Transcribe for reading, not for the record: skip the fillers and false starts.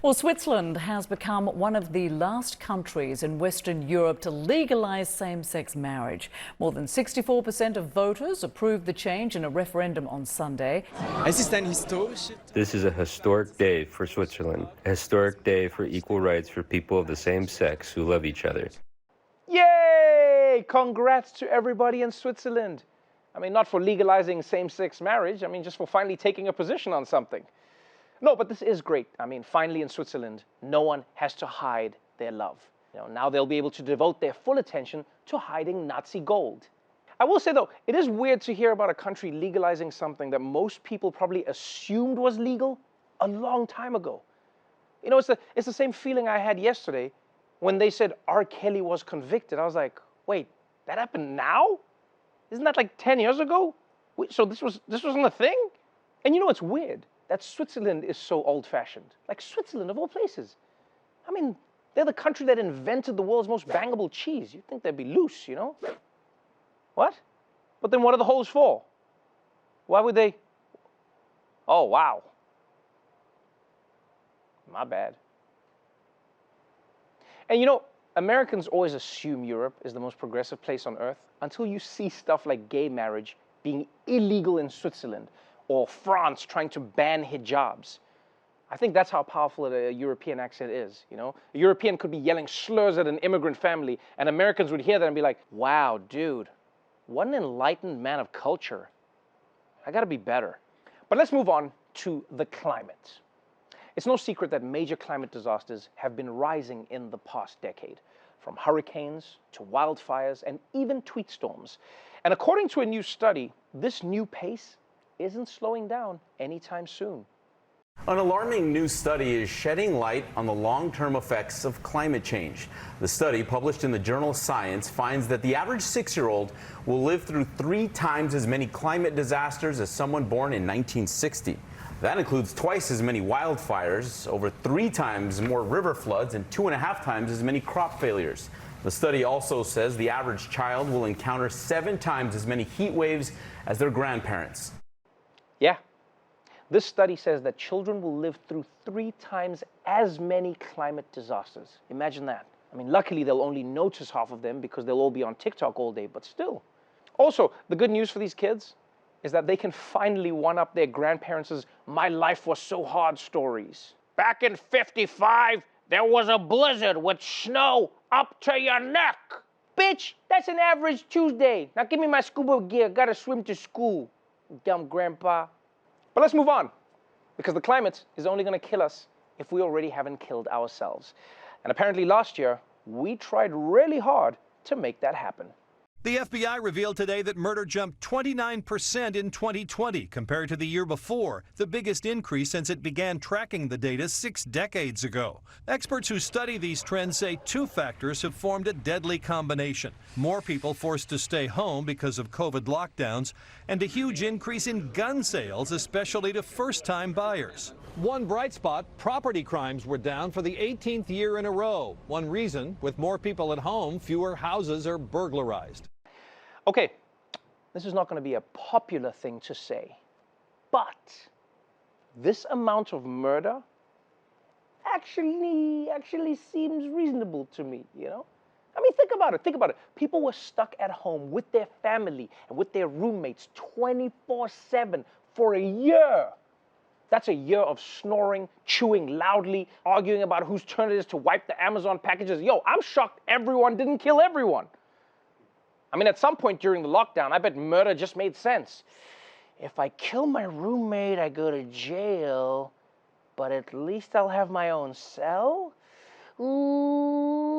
Well, Switzerland has become one of the last countries in Western Europe to legalise same-sex marriage. More than 64% of voters approved the change in a referendum on Sunday. This is a historic day for Switzerland, a historic day for equal rights for people of the same sex who love each other. Yay! Congrats to everybody in Switzerland. I mean, not for legalizing same-sex marriage, I mean, just for finally taking a position on something. No, but this is great. I mean, finally in Switzerland, no one has to hide their love. Now they'll be able to devote their full attention to hiding Nazi gold. I will say though, it is weird to hear about a country legalizing something that most people probably assumed was legal a long time ago. It's the same feeling I had yesterday when they said R. Kelly was convicted. I was like, wait, that happened now? Isn't that like 10 years ago? Wait, so this wasn't a thing? And you know what's weird? That Switzerland is so old-fashioned. Like Switzerland, of all places. I mean, they're the country that invented the world's most bangable cheese. You'd think they'd be loose, you know? What? But then what are the holes for? Why would they? Oh, wow. My bad. And you know, Americans always assume Europe is the most progressive place on earth until you see stuff like gay marriage being illegal in Switzerland, or France trying to ban hijabs. I think that's how powerful a European accent is, you know? A European could be yelling slurs at an immigrant family, and Americans would hear that and be like, wow, dude, what an enlightened man of culture. I gotta be better. But let's move on to the climate. It's no secret that major climate disasters have been rising in the past decade, from hurricanes to wildfires and even tweet storms. And according to a new study, this new pace isn't slowing down anytime soon. An alarming new study is shedding light on the long-term effects of climate change. The study, published in the journal Science, finds that the average 6-year-old will live through 3 times as many climate disasters as someone born in 1960. That includes twice as many wildfires, over 3 times more river floods, and 2.5 times as many crop failures. The study also says the average child will encounter 7 times as many heat waves as their grandparents. Yeah. This study says that children will live through 3 times as many climate disasters. Imagine that. I mean, luckily they'll only notice half of them because they'll all be on TikTok all day, but still. Also, the good news for these kids is that they can finally one-up their grandparents' "my life was so hard" stories. Back in '55, there was a blizzard with snow up to your neck. Bitch, that's an average Tuesday. Now give me my scuba gear, gotta swim to school. Dumb grandpa. But let's move on, because the climate is only gonna kill us if we already haven't killed ourselves. And apparently last year, we tried really hard to make that happen. The FBI revealed today that murder jumped 29% in 2020 compared to the year before, the biggest increase since it began tracking the data 6 decades ago. Experts who study these trends say 2 factors have formed a deadly combination: more people forced to stay home because of COVID lockdowns, and a huge increase in gun sales, especially to first-time buyers. One bright spot, property crimes were down for the 18th year in a row. One reason, with more people at home, fewer houses are burglarized. Okay, this is not going to be a popular thing to say, but this amount of murder actually seems reasonable to me, you know? I mean, think about it. People were stuck at home with their family and with their roommates 24/7 for a year. That's a year of snoring, chewing loudly, arguing about whose turn it is to wipe the Amazon packages. Yo, I'm shocked everyone didn't kill everyone. I mean, at some point during the lockdown, I bet murder just made sense. If I kill my roommate, I go to jail, but at least I'll have my own cell. Ooh.